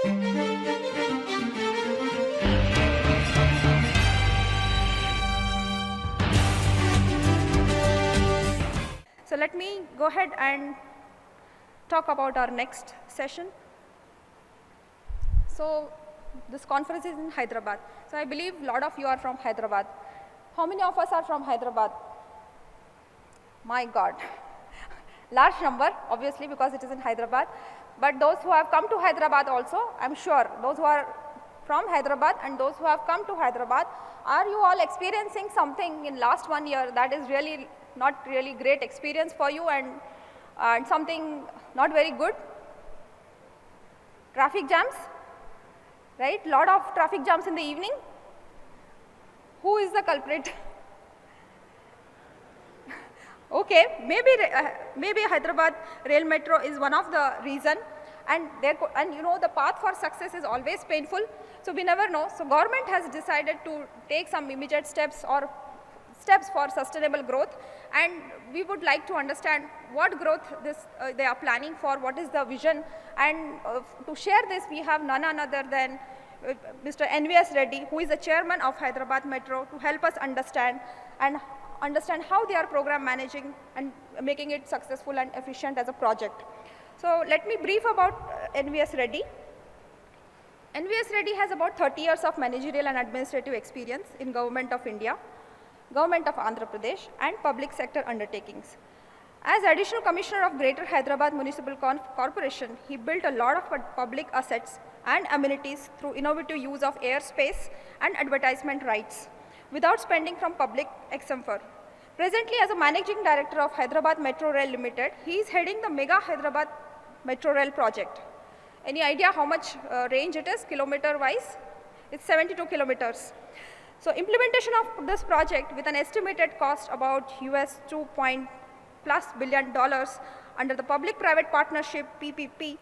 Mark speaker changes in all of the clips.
Speaker 1: So let me go ahead and talk about our next session. So this conference is in Hyderabad. So I believe a lot of you are from Hyderabad. How many of us are from Hyderabad? My God. Large number, obviously, because it is in Hyderabad. But those who have come to Hyderabad also, I'm sure, those who are from Hyderabad and those who have come to Hyderabad, are you all experiencing something in last 1 year that is really not really great experience for you and something not very good? Traffic jams, right? Lot of traffic jams in the evening. Who is the culprit? Okay, maybe Hyderabad Rail Metro is one of the reason, and you know the path for success is always painful, so we never know. So government has decided to take some immediate steps or steps for sustainable growth, and we would like to understand what growth they are planning for, what is the vision, and to share this we have none other than Mr. NVS Reddy, who is the chairman of Hyderabad Metro, to help us understand how they are program managing and making it successful and efficient as a project. So let me brief about NVS Reddy. NVS Reddy has about 30 years of managerial and administrative experience in Government of India, Government of Andhra Pradesh, and public sector undertakings. As Additional Commissioner of Greater Hyderabad Municipal Corporation, he built a lot of public assets and amenities through innovative use of airspace and advertisement rights, without spending from public exemplar. Presently, as a Managing Director of Hyderabad Metro Rail Limited, he is heading the Mega Hyderabad Metro Rail project. Any idea how much range it is, kilometer-wise? It's 72 kilometers. So implementation of this project with an estimated cost about US $2+ billion under the Public-Private Partnership PPP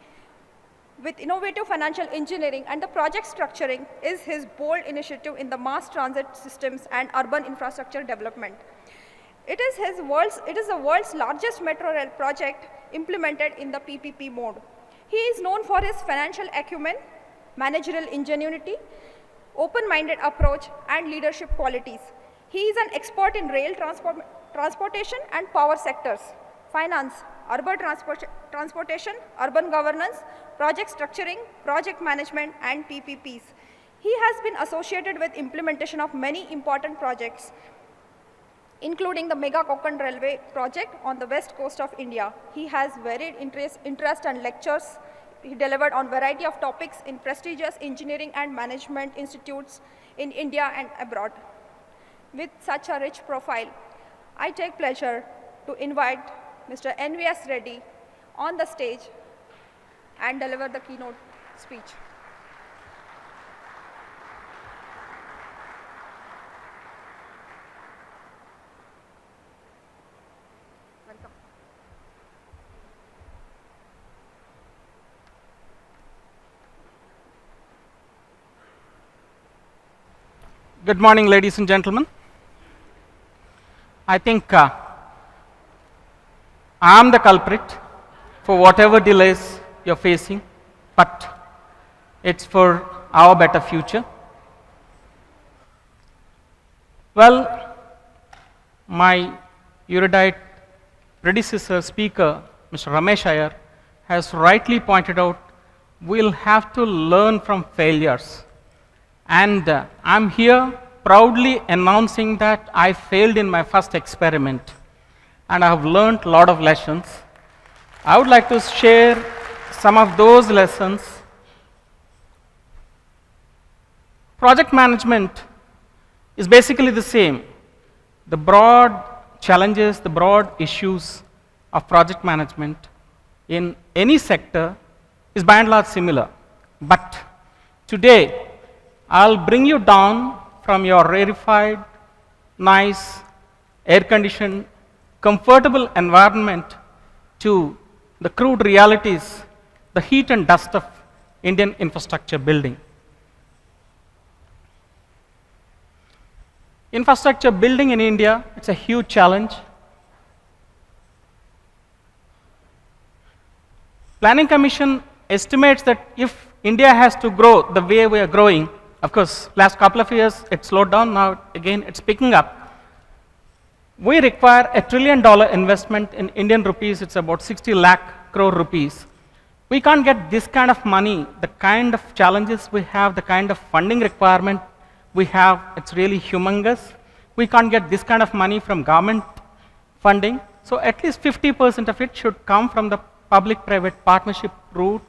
Speaker 1: with innovative financial engineering and the project structuring is his bold initiative in the mass transit systems and urban infrastructure development. It is the world's largest metro rail project implemented in the PPP mode. He is known for his financial acumen, managerial ingenuity, open-minded approach, and leadership qualities. He is an expert in rail transportation and power sectors, finance, urban transportation, urban governance, project structuring, project management, and PPPs. He has been associated with implementation of many important projects, including the Mega Konkan Railway project on the west coast of India. He has varied interest and lectures. He delivered on variety of topics in prestigious engineering and management institutes in India and abroad. With such a rich profile, I take pleasure to invite Mr. NVS Reddy on the stage and deliver the keynote speech. Welcome.
Speaker 2: Good morning, ladies and gentlemen. I think I am the culprit for whatever delays you're facing, but it's for our better future. Well, my erudite predecessor speaker, Mr. Ramesh Iyer, has rightly pointed out we'll have to learn from failures. And I'm here proudly announcing that I failed in my first experiment, and I have learned a lot of lessons. I would like to share some of those lessons. Project management is basically the same. The broad challenges, the broad issues of project management in any sector is by and large similar. But today, I'll bring you down from your rarefied, nice, air-conditioned, comfortable environment to the crude realities, the heat and dust of Indian infrastructure building. Infrastructure building in India, it's a huge challenge. Planning Commission estimates that if India has to grow the way we are growing, of course, last couple of years it slowed down, now again it's picking up. We require $1 trillion investment in Indian rupees, it's about 60 lakh crore rupees. We can't get this kind of money, the kind of challenges we have, the kind of funding requirement we have, it's really humongous. We can't get this kind of money from government funding. So at least 50% of it should come from the public-private partnership route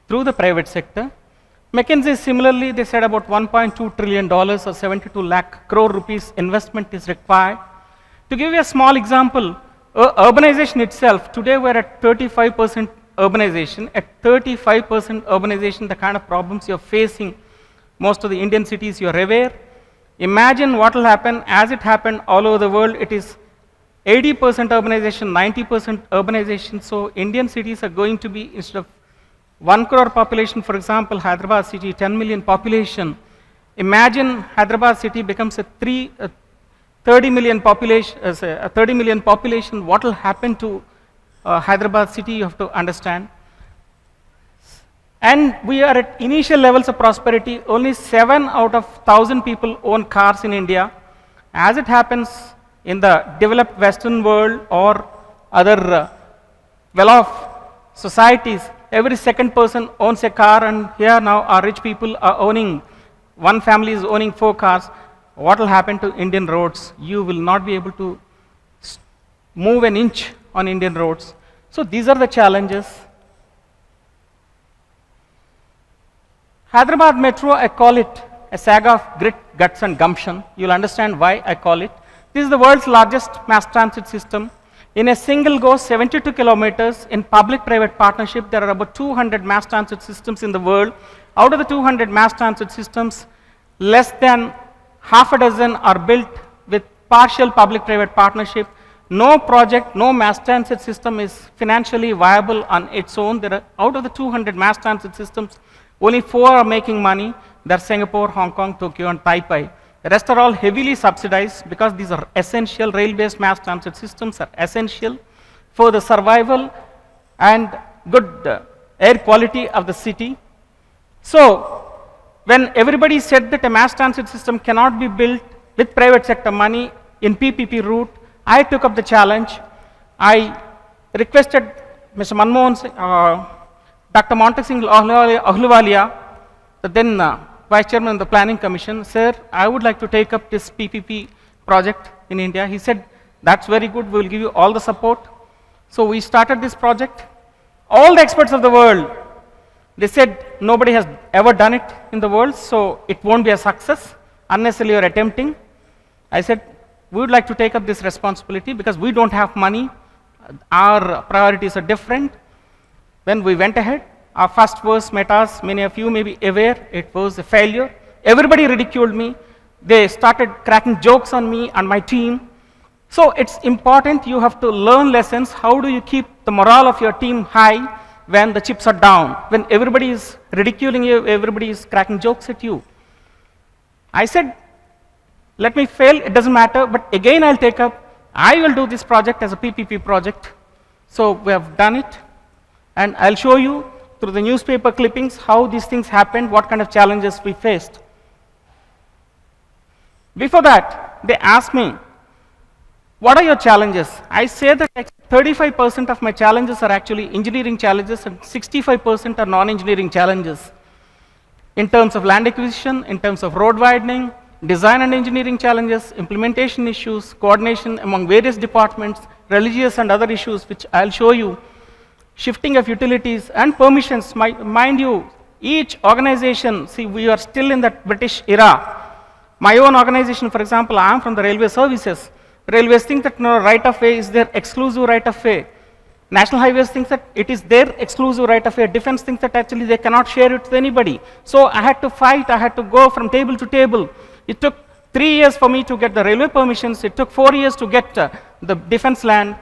Speaker 2: through the private sector. McKinsey similarly, they said about $1.2 trillion or 72 lakh crore rupees investment is required. To give you a small example, urbanization itself, today we're at 35% urbanization. At 35% urbanization, the kind of problems you're facing, most of the Indian cities you're aware. Imagine what will happen as it happened all over the world. It is 80% urbanization, 90% urbanization. So Indian cities are going to be, instead of 1 crore population, for example, Hyderabad city, 10 million population. Imagine Hyderabad city becomes a 30 million population, what will happen to Hyderabad city, you have to understand. And we are at initial levels of prosperity, only 7 out of 1,000 people own cars in India. As it happens in the developed Western world or other well-off societies, every second person owns a car, and here now our rich people are owning, one family is owning 4 cars. What will happen to Indian roads? You will not be able to move an inch on Indian roads. So these are the challenges. Hyderabad Metro, I call it a saga of grit, guts and gumption. You'll understand why I call it. This is the world's largest mass transit system. In a single go, 72 kilometers, in public-private partnership, there are about 200 mass transit systems in the world. Out of the 200 mass transit systems, less than half a dozen are built with partial public-private partnership. No project, no mass transit system is financially viable on its own. There are, out of the 200 mass transit systems, only 4 are making money. They're Singapore, Hong Kong, Tokyo, and Taipei. The rest are all heavily subsidized because these are essential. Rail-based mass transit systems are essential for the survival and good air quality of the city. So, when everybody said that a mass transit system cannot be built with private sector money in PPP route, I took up the challenge. I requested Mr. Manmohan Singh, Dr. Montek Singh Ahluwalia, the then Vice Chairman of the Planning Commission, sir, I would like to take up this PPP project in India. He said, that's very good, we will give you all the support. So we started this project. All the experts of the world, they said nobody has ever done it in the world, so it won't be a success unless you are attempting. I said, we would like to take up this responsibility because we don't have money. Our priorities are different. When we went ahead, our first was Metas, many of you may be aware, it was a failure. Everybody ridiculed me. They started cracking jokes on me and my team. So it's important, you have to learn lessons. How do you keep the morale of your team high when the chips are down? When everybody is ridiculing you, everybody is cracking jokes at you. I said, let me fail, it doesn't matter, but again I'll take up, I will do this project as a PPP project. So we have done it, and I'll show you through the newspaper clippings how these things happened, what kind of challenges we faced. Before that, they asked me, what are your challenges? I say that 35% of my challenges are actually engineering challenges and 65% are non-engineering challenges. In terms of land acquisition, in terms of road widening, design and engineering challenges, implementation issues, coordination among various departments, religious and other issues, which I'll show you, shifting of utilities and permissions. Mind you, each organization, see, we are still in that British era. My own organization, for example, I am from the railway services. Railways think that no, right of way is their exclusive right of way. National Highways thinks that it is their exclusive right of way. Defense thinks that actually they cannot share it with anybody. So I had to fight, I had to go from table to table. It took 3 years for me to get the railway permissions. It took 4 years to get the defense land,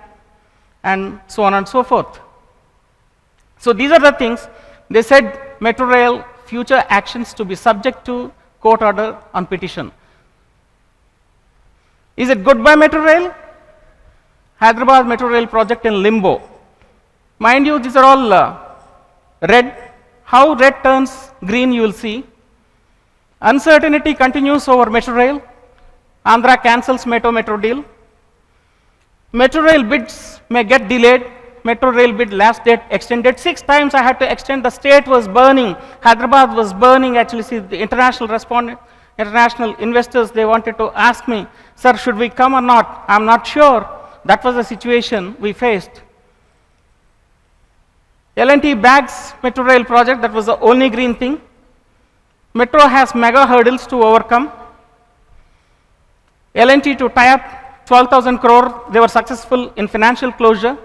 Speaker 2: and so on and so forth. So these are the things. They said Metro Rail future actions to be subject to court order on petition. Is it goodbye Metro Rail? Hyderabad Metro Rail project in limbo. Mind you, these are all red How red turns green, you will see. Uncertainty continues over Metro Rail. Andhra cancels Metro deal. Metro Rail bids may get delayed. Metro Rail bid last date extended. 6 times I had to extend. The state was burning. Hyderabad was burning. Actually, see, the international investors, they wanted to ask me, sir, should we come or not? I'm not sure. That was the situation we faced. L&T bags Metro Rail project. That was the only green thing. Metro has mega hurdles to overcome. L&T to tie up 12,000 crore. They were successful in financial closure.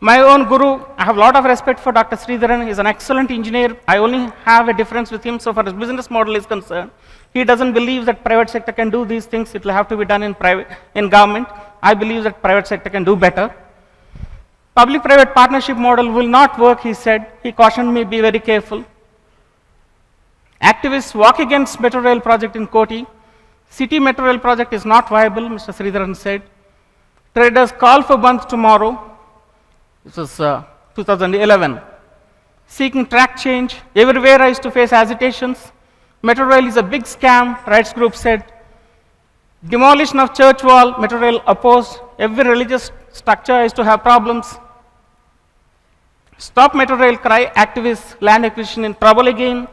Speaker 2: My own guru, I have a lot of respect for Dr. Sridharan. He's an excellent engineer. I only have a difference with him so far as business model is concerned. He doesn't believe that private sector can do these things. It will have to be done in government. I believe that private sector can do better. Public-private partnership model will not work, he said. He cautioned me, be very careful. Activists walk against Metro Rail project in Koti. City Metro Rail project is not viable, Mr. Sridharan said. Traders call for bandh tomorrow. This was 2011. Seeking track change. Everywhere I used to face agitations. Metro Rail is a big scam, rights group said. Demolition of church wall, Metro Rail opposed. Every religious structure is to have problems. Stop Metro Rail cry, activists, land acquisition in trouble again.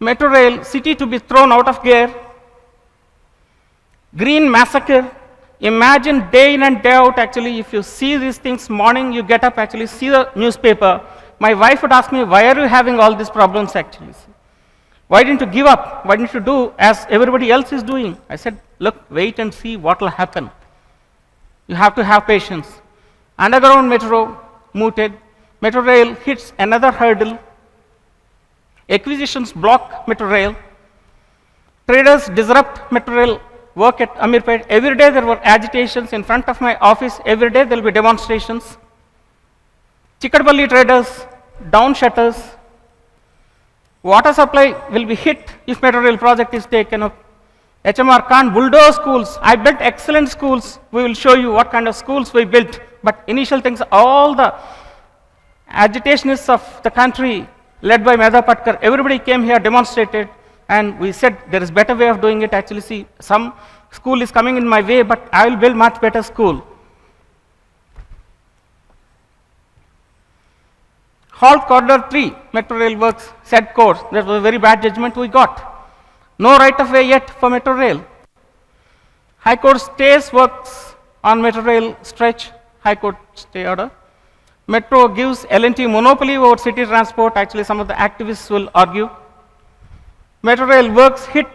Speaker 2: Metro Rail, city to be thrown out of gear. Green massacre. Imagine day in and day out, actually, if you see these things, morning you get up, actually see the newspaper. My wife would ask me, why are you having all these problems actually? Why didn't you give up? Why didn't you do as everybody else is doing? I said, look, wait and see what will happen. You have to have patience. Underground metro mooted. Metro Rail hits another hurdle. Acquisitions block Metro Rail. Traders disrupt Metro Rail work at Amirpet. Every day there were agitations in front of my office. Every day there will be demonstrations. Chikadpalli traders down shutters. Water supply will be hit if Metro Rail project is taken up. HMR can't bulldoze schools. I built excellent schools. We will show you what kind of schools we built. But initial things, all the agitationists of the country, led by Medha Patkar, everybody came here, demonstrated, and we said there is better way of doing it. Actually, see, some school is coming in my way, but I will build much better school. Halt Corridor 3, Metro Rail Works, said course. That was a very bad judgment we got. No right of way yet for Metro Rail. High Court stays works on Metro Rail stretch. High Court stay order. Metro gives L&T monopoly over city transport. Actually, some of the activists will argue. Metro Rail works hit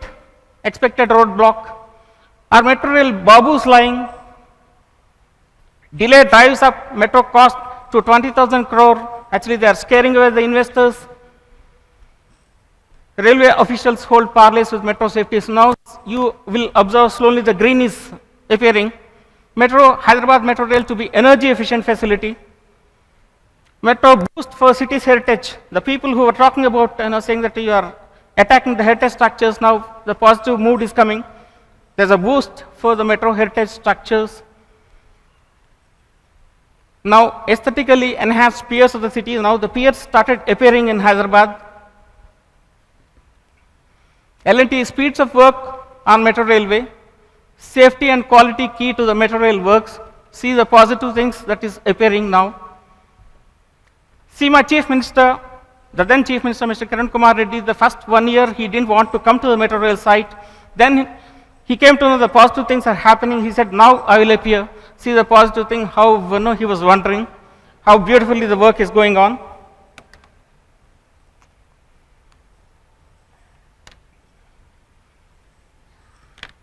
Speaker 2: expected roadblock. Are Metro Rail babus lying? Delay drives up metro cost to 20,000 crore. Actually, they are scaring away the investors. Railway officials hold parleys with metro safeties. Now you will observe slowly the green is appearing. Hyderabad Metro Rail to be energy efficient facility. Metro boost for city's heritage. The people who were talking about, saying that you are attacking the heritage structures, now the positive mood is coming. There's a boost for the metro heritage structures. Now aesthetically enhanced piers of the city. Now the piers started appearing in Hyderabad. L&T speeds of work on Metro Railway. Safety and quality key to the Metro Rail works. See the positive things that is appearing now. See my Chief Minister, the then Chief Minister, Mr. Kiran Kumar Reddy, the first 1 year he didn't want to come to the Metro Rail site. Then he came to know the positive things are happening. He said, now I will appear. See the positive thing, how he was wondering how beautifully the work is going on.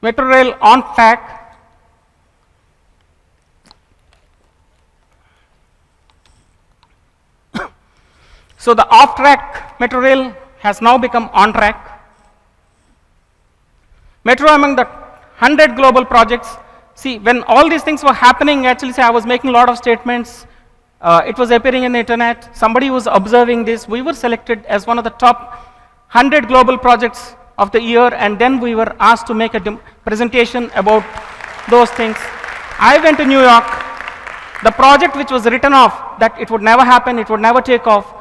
Speaker 2: Metro Rail on track. So the off-track Metro Rail has now become on track. Metro among the 100 global projects. See, when all these things were happening, actually, I was making a lot of statements. It was appearing in the internet. Somebody was observing this. We were selected as one of the top 100 global projects of the year, and then we were asked to make a presentation about those things. I went to New York. The project which was written off, that it would never happen, it would never take off.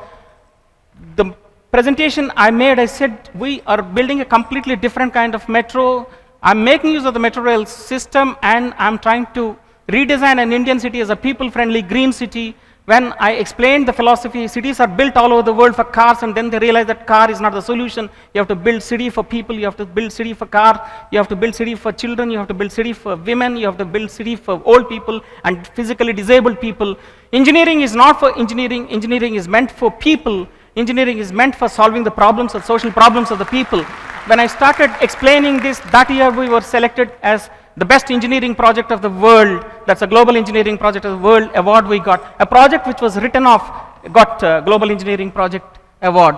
Speaker 2: presentation I made, I said, we are building a completely different kind of metro. I'm making use of the metro rail system, and I'm trying to redesign an Indian city as a people-friendly green city. When I explained the philosophy, cities are built all over the world for cars, and then they realize that car is not the solution. You have to build city for people, you have to build city for car, you have to build city for children, you have to build city for women, you have to build city for old people and physically disabled people. Engineering is not for engineering, engineering is meant for people. Engineering is meant for solving the problems of social problems of the people. When I started explaining this, that year we were selected as the best engineering project of the world. That's a global engineering project of the world award we got. A project which was written off got global engineering project award.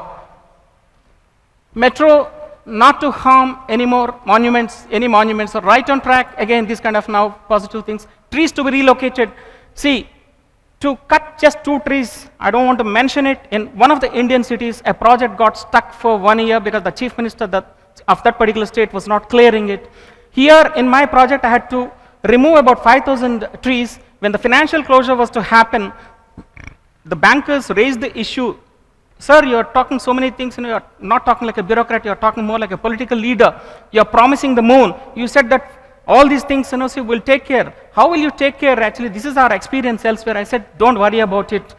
Speaker 2: Metro, not to harm any more monuments, any monuments are right on track. Again, this kind of now positive things. Trees to be relocated. See, to cut just 2 trees, I don't want to mention it, in one of the Indian cities, a project got stuck for 1 year because the chief minister of that particular state was not clearing it. Here in my project, I had to remove about 5,000 trees. When the financial closure was to happen, the bankers raised the issue. Sir, you're talking so many things, you're not talking like a bureaucrat, you're talking more like a political leader. You're promising the moon. You said that all these things, see, we'll take care. How will you take care? Actually, this is our experience elsewhere. I said, don't worry about it.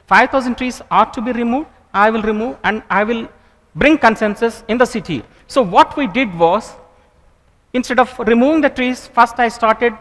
Speaker 2: 5,000 trees are to be removed. I will remove, and I will bring consensus in the city. So what we did was, instead of removing the trees, first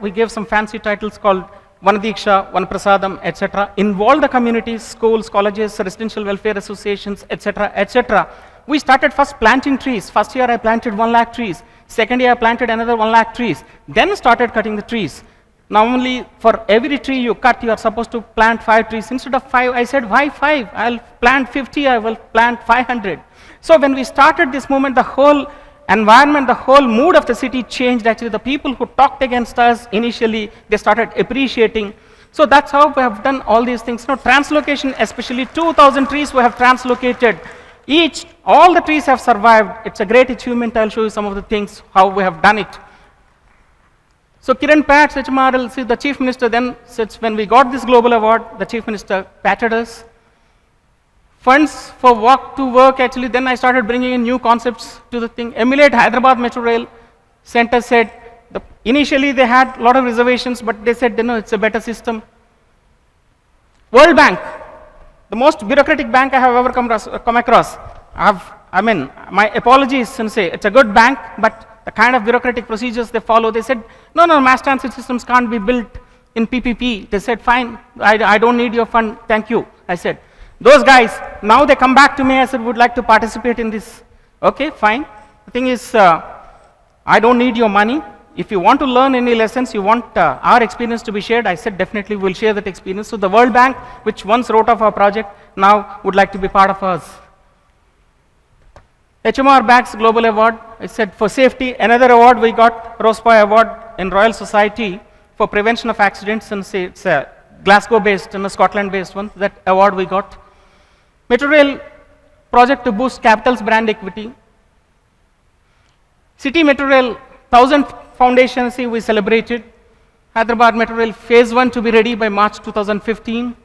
Speaker 2: we gave some fancy titles called Vanadiksha, Vanaprasadam, etc. Involve the communities, schools, colleges, residential welfare associations, etc., etc. We started first planting trees. First year I planted 1 lakh trees. Second year I planted another 1 lakh trees. Then started cutting the trees. Normally, for every tree you cut, you are supposed to plant 5 trees. Instead of 5, I said, why 5? I'll plant 50, I will plant 500. So when we started this movement, the whole environment, the whole mood of the city changed. Actually, the people who talked against us initially, they started appreciating. So that's how we have done all these things. Now, translocation, especially 2,000 trees we have translocated. All the trees have survived. It's a great achievement. I'll show you some of the things, how we have done it. So Kiran pats HMRL, see, the chief minister then says, when we got this global award, the chief minister patted us. Funds for walk to work, actually, then I started bringing in new concepts to the thing. Emulate Hyderabad Metro Rail Center said, initially they had a lot of reservations, but they said, no, it's a better system. World Bank, the most bureaucratic bank I have ever come across. My apologies, Sensei, it's a good bank, but the kind of bureaucratic procedures they follow, they said, no, mass transit systems can't be built in PPP. They said, fine, I don't need your fund, thank you. I said, those guys, now they come back to me, I said, would like to participate in this. Okay, fine. The thing is, I don't need your money. If you want to learn any lessons, you want our experience to be shared, I said, definitely we'll share that experience. So the World Bank, which once wrote off our project, now would like to be part of us. HMR Bags Global Award, I said, for safety. Another award we got, Rosepoy Award in Royal Society for prevention of accidents, and say it's a Glasgow-based and a Scotland-based one. That award we got. Metro Rail project to boost capital's brand equity. City Metro Rail 1,000 foundation, see, we celebrated. Hyderabad Metro Rail phase 1 to be ready by March 2015.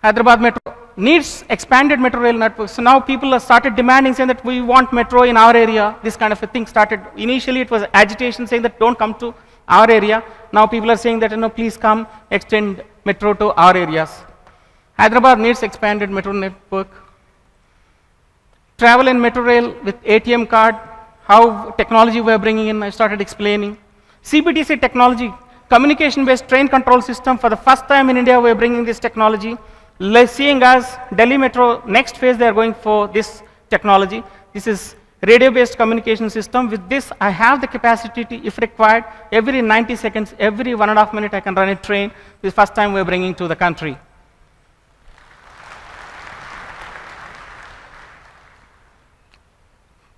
Speaker 2: Hyderabad Metro needs expanded metro rail network. So now people have started demanding, saying that we want metro in our area. This kind of a thing started. Initially it was agitation saying that don't come to our area. Now people are saying that, no, please come, extend metro to our areas. Hyderabad needs expanded metro network. Travel in metro rail with ATM card, how technology we are bringing in, I started explaining. CBTC technology, communication-based train control system. For the first time in India, we are bringing this technology. Seeing as Delhi Metro, next phase they are going for this technology. This is radio-based communication system. With this, I have the capacity to, if required, every 90 seconds, every 1.5 minutes, I can run a train. This is the first time we are bringing to the country.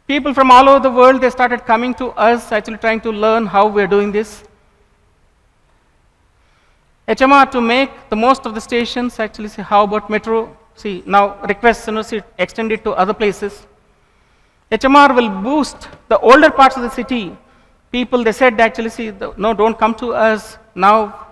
Speaker 2: People from all over the world, they started coming to us, actually trying to learn how we are doing this. HMR to make the most of the stations, actually say, how about metro? See, now requests, see, extend it to other places. HMR will boost the older parts of the city. People, they said, actually, see, no, don't come to us. Now,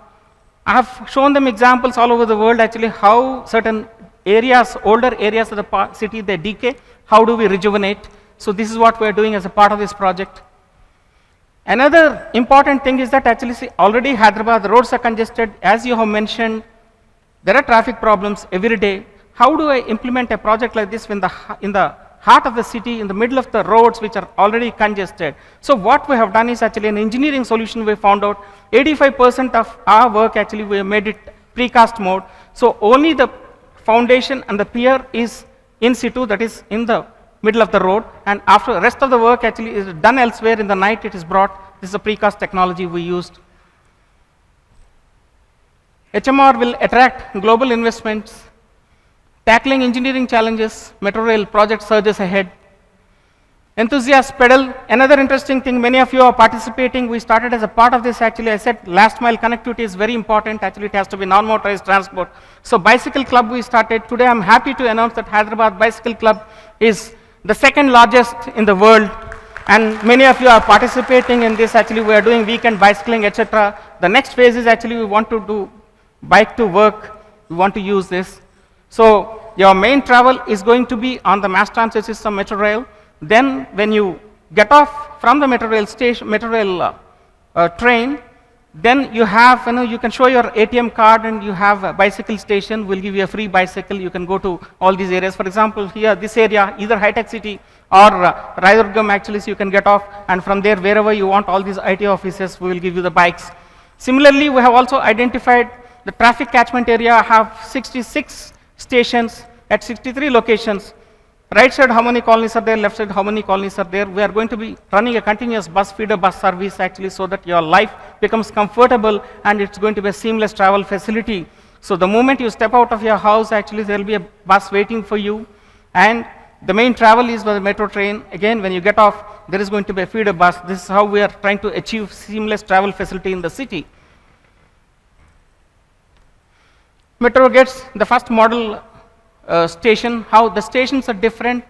Speaker 2: I have shown them examples all over the world, actually, how certain areas, older areas of the city, they decay. How do we rejuvenate? So this is what we are doing as a part of this project. Another important thing is that actually, see, already Hyderabad, the roads are congested. As you have mentioned, there are traffic problems every day. How do I implement a project like this when in the heart of the city, in the middle of the roads which are already congested? So what we have done is actually an engineering solution. We found out 85% of our work actually we have made it precast mode. So only the foundation and the pier is in situ, that is in the middle of the road, and after the rest of the work actually is done elsewhere. In the night it is brought. This is a precast technology we used. HMR will attract global investments. Tackling engineering challenges, metro rail project surges ahead. Enthusiasts pedal. Another interesting thing, many of you are participating. We started as a part of this actually. I said last mile connectivity is very important. Actually, it has to be non-motorized transport. So Bicycle Club we started. Today I'm happy to announce that Hyderabad Bicycle Club is the second largest in the world. And many of you are participating in this. Actually, we are doing weekend bicycling, etc. The next phase is actually we want to do bike to work. We want to use this. So your main travel is going to be on the mass transit system, metro rail. Then when you get off from the metro rail station, train, then you have, you can show your ATM card and you have a bicycle station. We'll give you a free bicycle. You can go to all these areas. For example, here, this area, either High-Tech City or Raidurgam actually, so you can get off, and from there, wherever you want, all these IT offices, we will give you the bikes. Similarly, we have also identified the traffic catchment area. I have 66 stations at 63 locations. Right side, how many colonies are there? Left side, how many colonies are there? We are going to be running a continuous feeder bus service actually, so that your life becomes comfortable and it's going to be a seamless travel facility. So the moment you step out of your house, actually there will be a bus waiting for you, and the main travel is by the metro train. Again, when you get off, there is going to be a feeder bus. This is how we are trying to achieve seamless travel facility in the city. Metro gets the first model station. How the stations are different.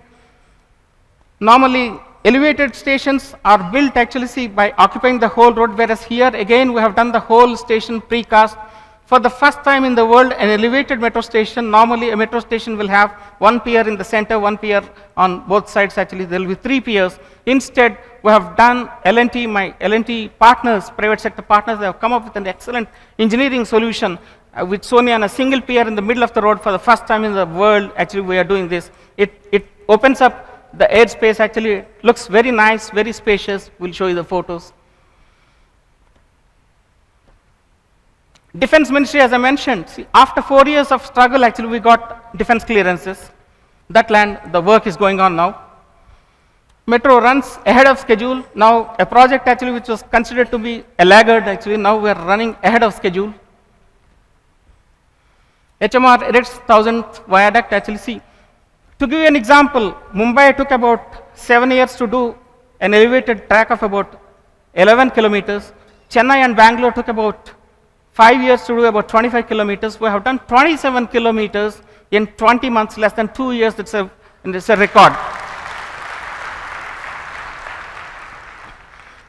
Speaker 2: Normally, elevated stations are built actually, see, by occupying the whole road, whereas here again we have done the whole station precast. For the first time in the world, an elevated metro station, normally a metro station will have one pier in the center, one pier on both sides. Actually, there will be 3 piers. Instead, we have done L&T, my L&T partners, private sector partners, they have come up with an excellent engineering solution with Sony on a single pier in the middle of the road. For the first time in the world, actually, we are doing this. It opens up the airspace. Actually, it looks very nice, very spacious. We'll show you the photos. Defense Ministry, as I mentioned, see, after 4 years of struggle, actually, we got defense clearances. That land, the work is going on now. Metro runs ahead of schedule. Now, a project actually which was considered to be a laggard, actually, now we are running ahead of schedule. HMR erects 1000th viaduct. Actually, see, to give you an example, Mumbai took about 7 years to do an elevated track of about 11 kilometers. Chennai and Bangalore took about 5 years to do about 25 kilometers. We have done 27 kilometers in 20 months, less than 2 years. It's a record.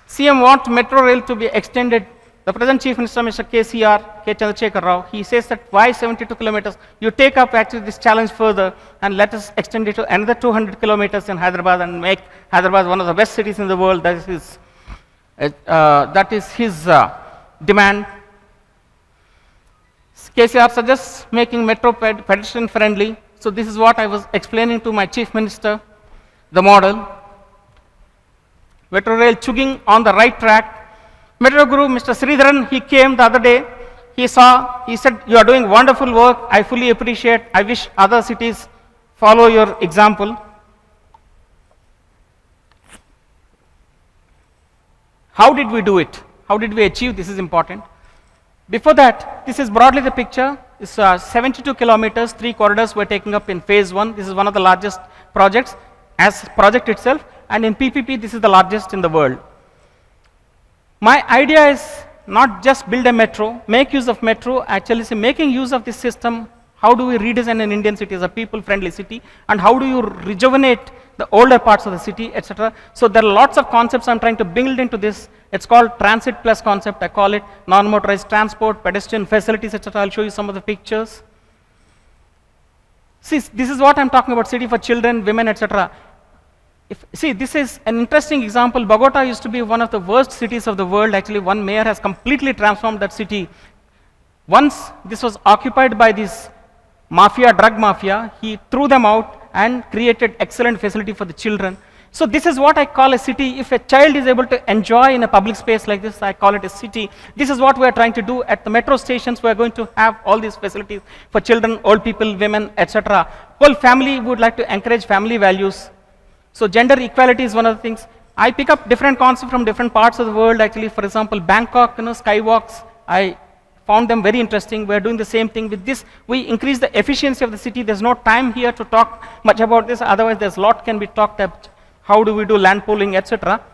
Speaker 2: CM wants metro rail to be extended. The present Chief Minister, Mr. K. Chandrasekhar Rao, he says that why 72 kilometers? You take up actually this challenge further and let us extend it to another 200 kilometers in Hyderabad and make Hyderabad one of the best cities in the world. That is his demand. KCR suggests making metro pedestrian friendly. So this is what I was explaining to my Chief Minister, the model. Metro rail chugging on the right track. Metro Guru, Mr. Sridharan, he came the other day. He said, you are doing wonderful work. I fully appreciate. I wish other cities follow your example. How did we do it? How did we achieve? This is important. Before that, this is broadly the picture. It's 72 kilometers, 3 corridors were taken up in phase 1. This is one of the largest projects as project itself. And in PPP, this is the largest in the world. My idea is not just build a metro, make use of metro, actually making use of this system. How do we redesign an Indian city as a people-friendly city? And how do you rejuvenate the older parts of the city, etc. So there are lots of concepts I'm trying to build into this. It's called Transit Plus concept. I call it non-motorized transport, pedestrian facilities, etc. I'll show you some of the pictures. See, this is what I'm talking about, city for children, women, etc. See, this is an interesting example. Bogota used to be one of the worst cities of the world. Actually, one mayor has completely transformed that city. Once this was occupied by this mafia, drug mafia, he threw them out and created excellent facility for the children. So this is what I call a city. If a child is able to enjoy in a public space like this, I call it a city. This is what we are trying to do at the metro stations. We are going to have all these facilities for children, old people, women, etc. Whole family would like to encourage family values. So gender equality is one of the things. I pick up different concepts from different parts of the world. Actually, for example, Bangkok, skywalks, I found them very interesting. We are doing the same thing with this. We increase the efficiency of the city. There's no time here to talk much about this. Otherwise, there's a lot can be talked about. How do we do land pooling, etc.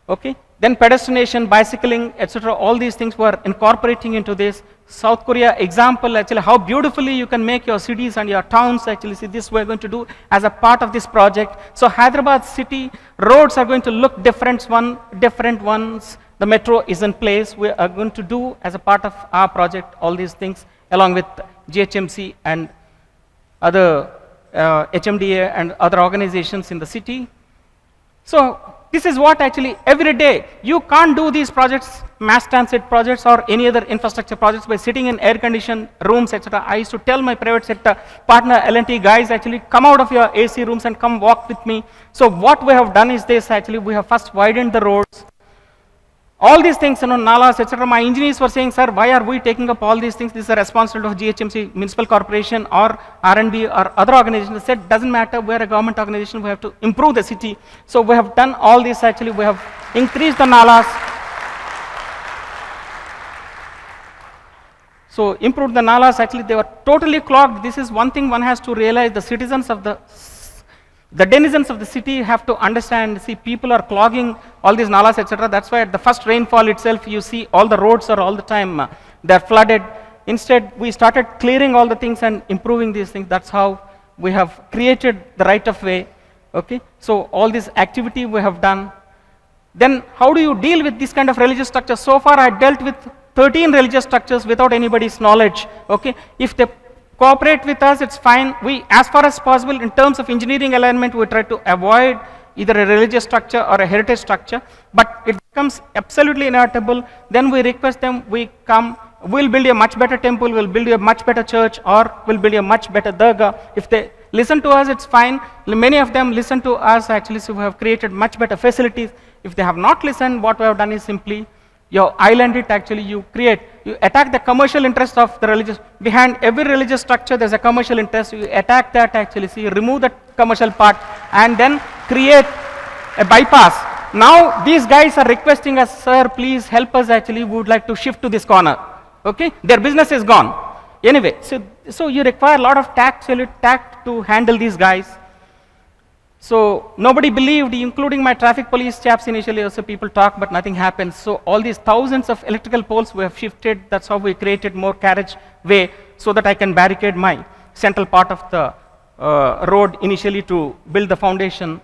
Speaker 2: Okay. Then pedestrianization, bicycling, etc. All these things we are incorporating into this. South Korea example, actually, how beautifully you can make your cities and your towns. Actually, see, this we're going to do as a part of this project. So Hyderabad city roads are going to look different ones. The metro is in place. We are going to do as a part of our project all these things along with GHMC and other HMDA and other organizations in the city. So this is what actually every day, you can't do these projects, mass transit projects or any other infrastructure projects by sitting in air-conditioned rooms, etc. I used to tell my private sector partner L&T guys, actually come out of your AC rooms and come walk with me. So what we have done is this, actually we have first widened the roads. All these things, nalas, etc. My engineers were saying, sir, why are we taking up all these things? This is a responsibility of GHMC, municipal corporation or R&B or other organizations. I said, doesn't matter, we're a government organization, we have to improve the city. So we have done all this actually, we have increased the nalas. So improved the nalas, actually they were totally clogged. This is one thing one has to realize, the citizens of the denizens of the city have to understand, see, people are clogging all these nalas, etc. That's why at the first rainfall itself, you see all the roads are all the time, they're flooded. Instead, we started clearing all the things and improving these things. That's how we have created the right of way. Okay, so all this activity we have done. Then how do you deal with this kind of religious structure? So far, I dealt with 13 religious structures without anybody's knowledge. Okay, if they cooperate with us, it's fine. We, as far as possible, in terms of engineering alignment, we try to avoid either a religious structure or a heritage structure, but it becomes absolutely inevitable. Then we request them, we come, we'll build a much better temple, we'll build a much better church, or we'll build a much better dargah. If they listen to us, it's fine. Many of them listen to us, actually, so we have created much better facilities. If they have not listened, what we have done is simply, you island it, actually, you attack the commercial interest of the religious. Behind every religious structure, there's a commercial interest. You attack that, actually, see, remove that commercial part, and then create a bypass. Now, these guys are requesting us, sir, please help us, actually, we would like to shift to this corner. Okay, their business is gone. Anyway, so you require a lot of tact to handle these guys. So nobody believed, including my traffic police chaps initially. Also people talk, but nothing happens. So all these thousands of electrical poles we have shifted. That's how we created more carriage way, so that I can barricade my central part of the road initially to build the foundation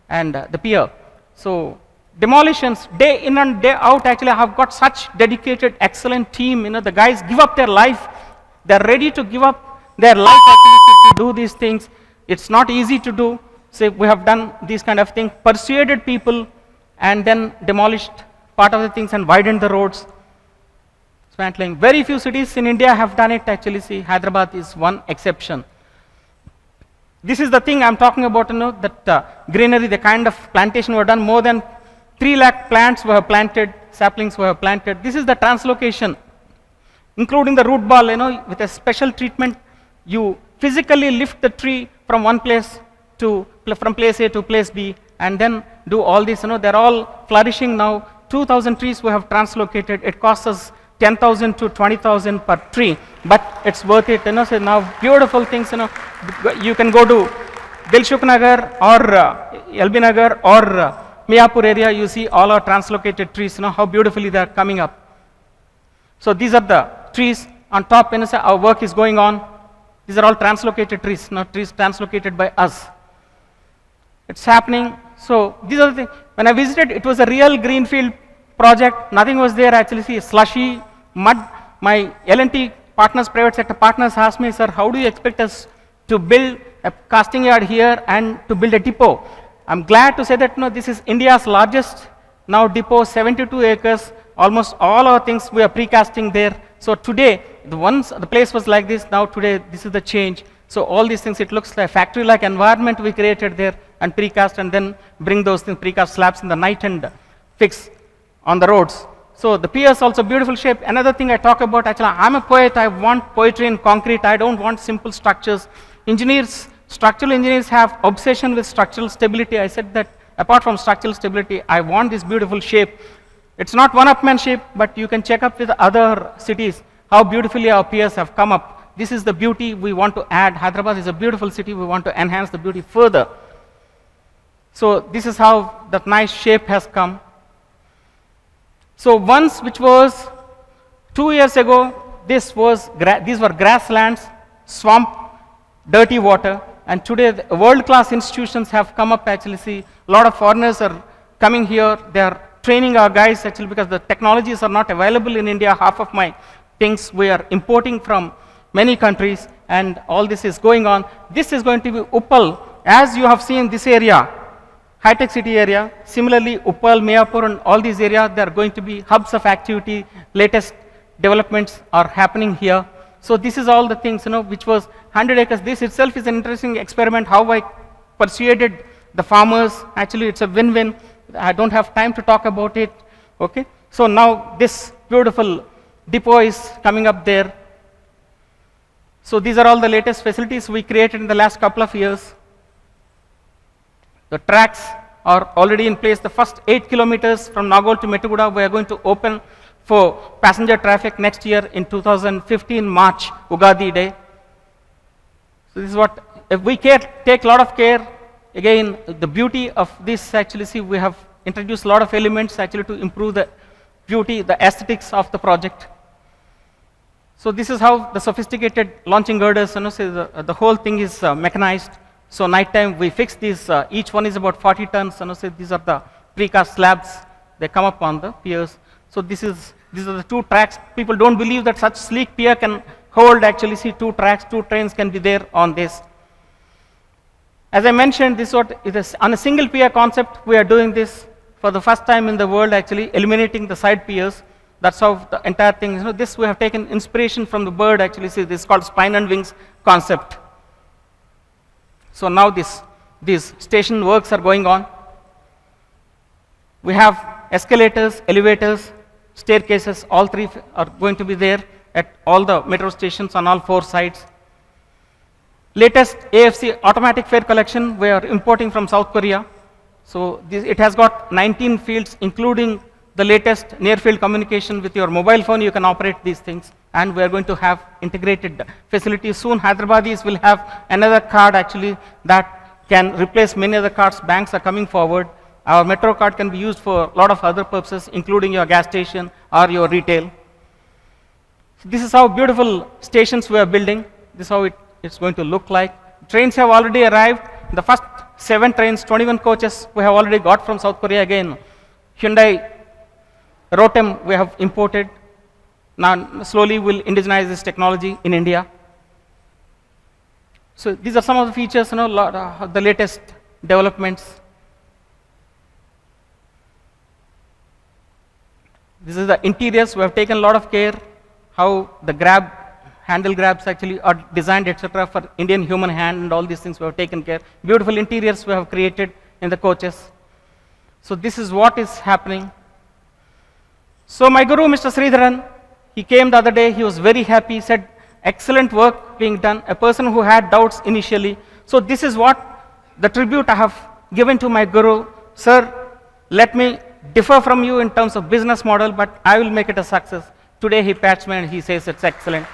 Speaker 2: and the pier. So demolitions, day in and day out, actually I have got such dedicated, excellent team. The guys give up their life. They're ready to give up their life actually to do these things. It's not easy to do. So we have done these kind of things, persuaded people, and then demolished part of the things and widened the roads. Dismantling. Very few cities in India have done it, actually. See, Hyderabad is one exception. This is the thing I'm talking about, that greenery, the kind of plantation we have done. More than 3 lakh plants we have planted, saplings we have planted. This is the translocation, including the root ball, with a special treatment. You physically lift the tree from one place from place A to place B, and then do all this. They're all flourishing now. 2,000 trees we have translocated. It costs us 10,000 to 20,000 per tree, but it's worth it. So now beautiful things. You can go to Dilshuk Nagar or LB Nagar or Miyapur area. You see all our translocated trees. How beautifully they are coming up. So these are the trees on top. Our work is going on. These are all translocated trees, not trees translocated by us. It's happening. So these are the things. When I visited, it was a real greenfield project. Nothing was there, actually. See, slushy, mud. My L&T partners, private sector partners asked me, sir, how do you expect us to build a casting yard here and to build a depot. I'm glad to say that this is India's largest now depot, 72 acres, almost all our things we are precasting there. So today, once the place was like this, now today this is the change. So all these things, it looks like a factory-like environment we created there and precast, and then bring those things, precast slabs in the night and fix on the roads. So the piers also beautiful shape. Another thing I talk about, actually, I'm a poet, I want poetry in concrete, I don't want simple structures. Engineers, structural engineers have obsession with structural stability. I said that apart from structural stability, I want this beautiful shape. It's not one-upmanship, but you can check up with other cities how beautifully our piers have come up. This is the beauty we want to add. Hyderabad is a beautiful city, we want to enhance the beauty further. So this is how that nice shape has come. So once, which was 2 years ago, these were grasslands, swamp, dirty water, and today the world-class institutions have come up. Actually, see, a lot of foreigners are coming here. They are training our guys actually because the technologies are not available in India. Half of my things we are importing from many countries, and all this is going on. This is going to be Uppal, as you have seen this area, high-tech city area. Similarly, Uppal, Mayapur, and all these areas, they are going to be hubs of activity. Latest developments are happening here. So this is all the things, which was 100 acres. This itself is an interesting experiment, how I persuaded the farmers. Actually, it's a win-win. I don't have time to talk about it. Okay. So now this beautiful depot is coming up there. So these are all the latest facilities we created in the last couple of years. The tracks are already in place. The first 8 kilometers from Nagol to Metuguda, we are going to open for passenger traffic next year in 2015 March, Ugadi Day. So this is what, if we take a lot of care, again, the beauty of this, actually, see, we have introduced a lot of elements actually to improve the beauty, the aesthetics of the project. So this is how the sophisticated launching girders, so the whole thing is mechanized. So nighttime we fix these, each one is about 40 tons, so these are the precast slabs, they come up on the piers. So these are the 2 tracks. People don't believe that such sleek pier can hold, actually, see, 2 tracks, 2 trains can be there on this. As I mentioned, this is on a single pier concept, we are doing this for the first time in the world, actually, eliminating the side piers. That's how the entire thing, this we have taken inspiration from the bird, actually, see, this is called spine and wings concept. So now these station works are going on. We have escalators, elevators, staircases, all 3 are going to be there at all the metro stations on all 4 sides. Latest AFC automatic fare collection we are importing from South Korea. So it has got 19 fields, including the latest near-field communication with your mobile phone. You can operate these things, and we are going to have integrated facilities soon. Hyderabadis will have another card, actually, that can replace many other cards. Banks are coming forward. Our metro card can be used for a lot of other purposes, including your gas station or your retail. So this is how beautiful stations we are building. This is how it's going to look like. Trains have already arrived. The first 7 trains, 21 coaches, we have already got from South Korea again. Hyundai Rotem we have imported. Now slowly we'll indigenize this technology in India. So these are some of the features, the latest developments. This is the interiors. We have taken a lot of care how the handle grabs actually are designed, etc., for Indian human hand, and all these things we have taken care. Beautiful interiors we have created in the coaches. So this is what is happening. So my guru, Mr. Sridharan, he came the other day. He was very happy. He said, excellent work being done. A person who had doubts initially. So this is what the tribute I have given to my guru. Sir, let me differ from you in terms of business model, but I will make it a success. Today he pats me and he says it's excellent.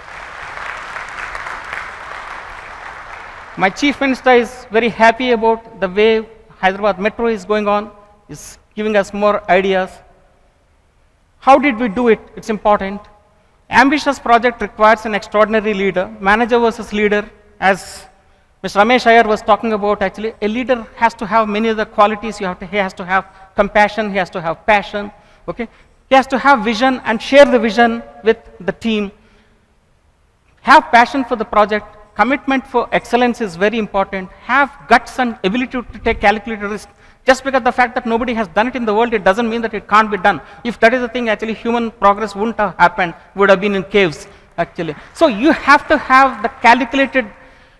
Speaker 2: My chief minister is very happy about the way Hyderabad Metro is going on, is giving us more ideas. How did we do it? It's important. Ambitious project requires an extraordinary leader. Manager versus leader, as Mr. Ramesh Iyer was talking about, actually, a leader has to have many other qualities. He has to have compassion, he has to have passion, okay? He has to have vision and share the vision with the team. Have passion for the project, commitment for excellence is very important. Have guts and ability to take calculated risk. Just because the fact that nobody has done it in the world, it doesn't mean that it can't be done. If that is the thing, actually human progress wouldn't have happened, would have been in caves, actually. So you have to have the calculated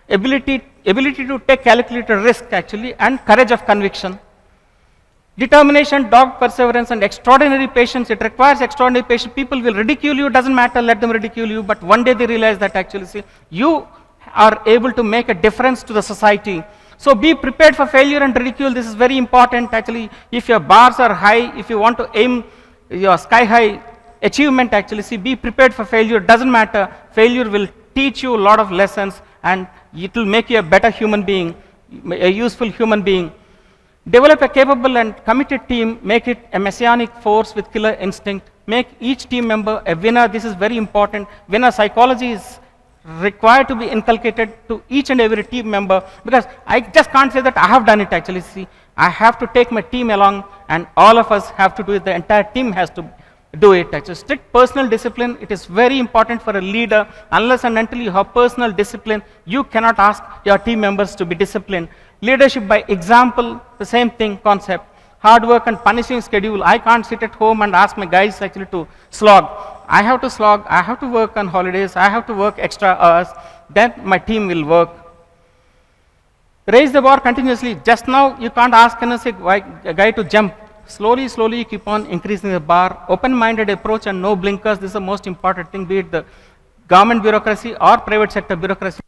Speaker 2: ability to take calculated risk, actually, and courage of conviction. Determination, dogged perseverance, and extraordinary patience. It requires extraordinary patience. People will ridicule you, doesn't matter, let them ridicule you, but one day they realize that actually, see, you are able to make a difference to the society. So be prepared for failure and ridicule. This is very important, actually. If your bars are high, if you want to aim your sky high achievement, actually, see, be prepared for failure, doesn't matter. Failure will teach you a lot of lessons, and it will make you a better human being, a useful human being. Develop a capable and committed team, make it a messianic force with killer instinct, make each team member a winner. This is very important. Winner psychology is required to be inculcated to each and every team member, because I just can't say that I have done it, actually. See, I have to take my team along, and all of us have to do it. The entire team has to do it, actually. Strict personal discipline, it is very important for a leader. Unless and until you have personal discipline, you cannot ask your team members to be disciplined. Leadership by example, the same thing, concept. Hard work and punishing schedule. I can't sit at home and ask my guys actually to slog. I have to slog, I have to work on holidays, I have to work extra hours, then my team will work. Raise the bar continuously. Just now, you can't ask a guy to jump. Slowly, slowly, you keep on increasing the bar. Open-minded approach and no blinkers. This is the most important thing, be it the government bureaucracy or private sector bureaucracy.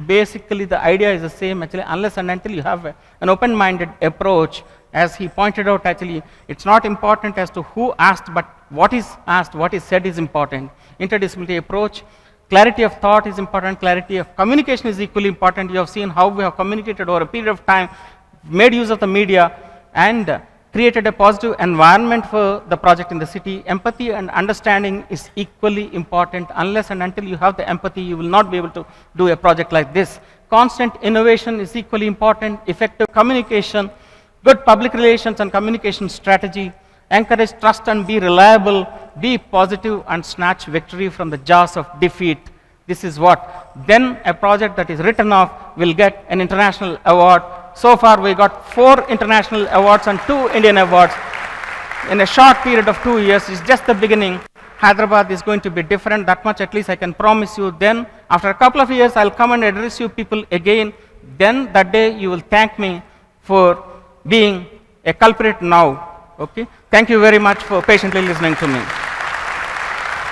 Speaker 2: Basically, the idea is the same, actually, unless and until you have an open-minded approach. As he pointed out, actually, it's not important as to who asked, but what is asked, what is said is important. Interdisciplinary approach. Clarity of thought is important, clarity of communication is equally important. You have seen how we have communicated over a period of time, made use of the media, and created a positive environment for the project in the city. Empathy and understanding is equally important. Unless and until you have the empathy, you will not be able to do a project like this. Constant innovation is equally important. Effective communication, good public relations and communication strategy. Encourage trust and be reliable, be positive and snatch victory from the jaws of defeat. This is what, then a project that is written off will get an international award. So far we got 4 international awards and 2 Indian awards in a short period of 2 years. It's just the beginning. Hyderabad is going to be different, that much at least I can promise you. Then after a couple of years I'll come and address you people again. Then that day you will thank me for being a culprit now. Okay? Thank you very much for patiently listening to me.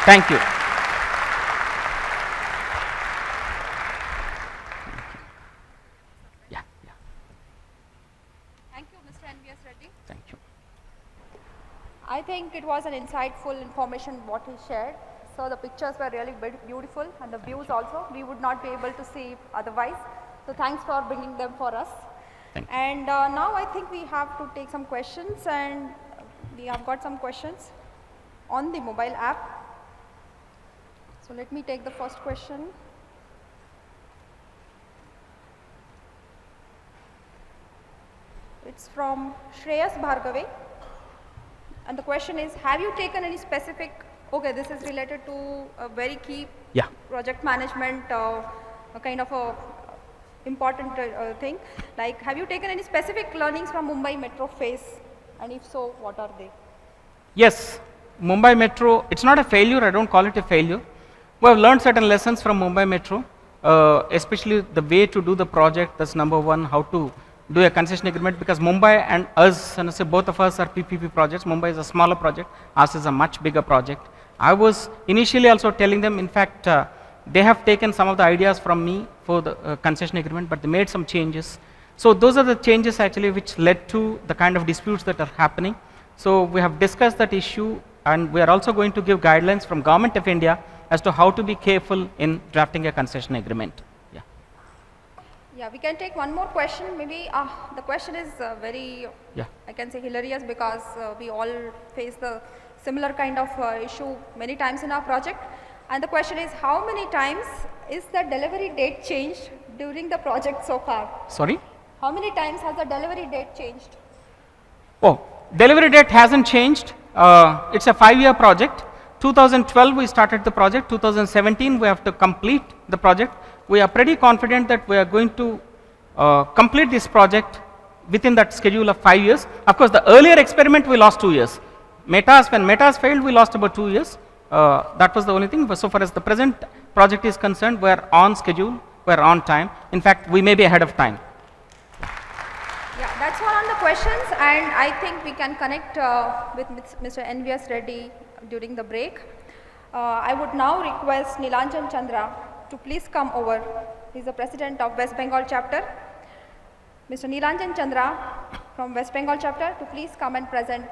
Speaker 2: Thank you. Yeah.
Speaker 1: Thank you, Mr. NVS Reddy.
Speaker 2: Thank you.
Speaker 1: I think it was an insightful information what he shared. So the pictures were really beautiful, and the views also. We would not be able to see otherwise. So thanks for bringing them for us. And now I think we have to take some questions, and we have got some questions on the mobile app. So let me take the first question. It's from Shreyas Bhargave, and the question is, have you taken any specific, okay, this is related to a very key project management, a kind of a important thing, like have you taken any specific learnings from Mumbai Metro phase, and if so, what are they?
Speaker 2: Yes, Mumbai Metro, it's not a failure, I don't call it a failure. We have learned certain lessons from Mumbai Metro, especially the way to do the project. That's number one, how to do a concession agreement, because Mumbai and us, and I say both of us are PPP projects. Mumbai is a smaller project, ours is a much bigger project. I was initially also telling them, in fact, they have taken some of the ideas from me for the concession agreement, but they made some changes. So those are the changes actually which led to the kind of disputes that are happening. So we have discussed that issue, and we are also going to give guidelines from Government of India as to how to be careful in drafting a concession agreement.
Speaker 1: Yeah, we can take one more question. Maybe the question is very, I can say hilarious, because we all face the similar kind of issue many times in our project. And the question is, how many times is the delivery date changed during the project so far?
Speaker 2: Sorry?
Speaker 1: How many times has the delivery date changed?
Speaker 2: Oh, delivery date hasn't changed. It's a 5-year project. 2012 we started the project. 2017 we have to complete the project. we are pretty confident that we are going to complete this project within that schedule of 5 years. Of course, the earlier experiment we lost 2 years. When Metas failed, we lost about 2 years. That was the only thing. But so far as the present project is concerned, we are on schedule, we are on time. In fact, we may be ahead of time.
Speaker 1: Yeah, that's one of the questions, and I think we can connect with Mr. NVS Reddy during the break. I would now request Nilanjan Chandra to please come over. He's the president of West Bengal chapter. Mr. Nilanjan Chandra from West Bengal chapter to please come and present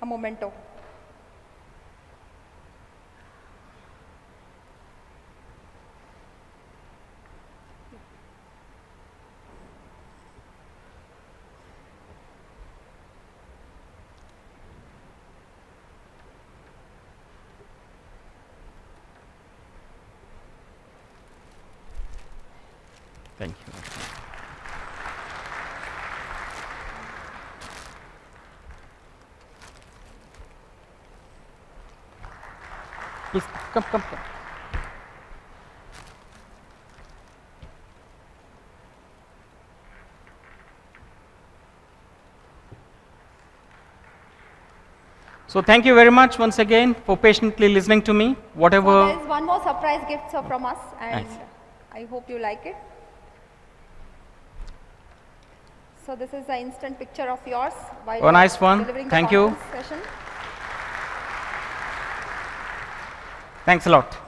Speaker 1: a memento.
Speaker 2: Thank you. Please come. So thank you very much once again for patiently listening to me. Whatever.
Speaker 1: So there is one more surprise gift from us, and
Speaker 2: Nice.
Speaker 1: I hope you like it. So this is an instant picture of yours while
Speaker 2: Oh, nice one.
Speaker 1: delivering
Speaker 2: Thank
Speaker 1: the
Speaker 2: you.
Speaker 1: conference session.
Speaker 2: Thanks a lot.